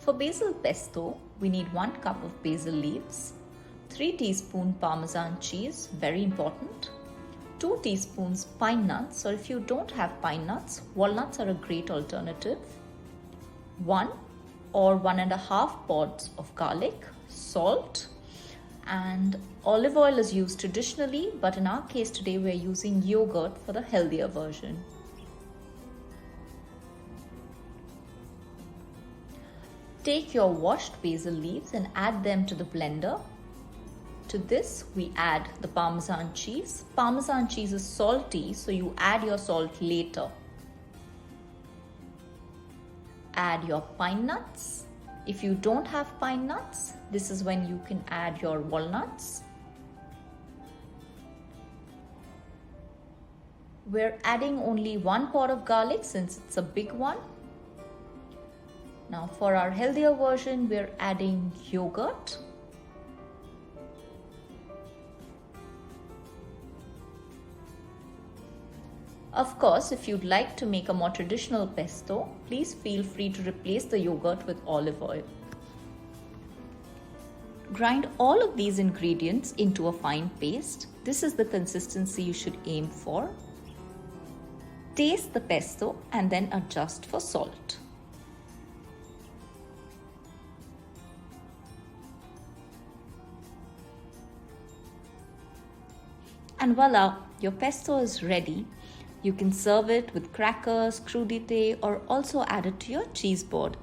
For basil pesto, we need 1 cup of basil leaves, 3 teaspoons Parmesan cheese, very important, 2 teaspoons pine nuts, or if you don't have pine nuts, walnuts are a great alternative, 1 or 1.5 pods of garlic, salt, and olive oil is used traditionally, but in our case today we are using yogurt for the healthier version. Take your washed basil leaves and add them to the blender. To this we add the Parmesan cheese. Parmesan cheese is salty, so you add your salt later. Add your pine nuts. If you don't have pine nuts, this is when you can add your walnuts. We're adding only 1 pod of garlic since it's a big one. Now for our healthier version, we're adding yogurt. Of course, if you'd like to make a more traditional pesto, please feel free to replace the yogurt with olive oil. Grind all of these ingredients into a fine paste. This is the consistency you should aim for. Taste the pesto and then adjust for salt. And voila, your pesto is ready. You can serve it with crackers, crudité, or also add it to your cheese board.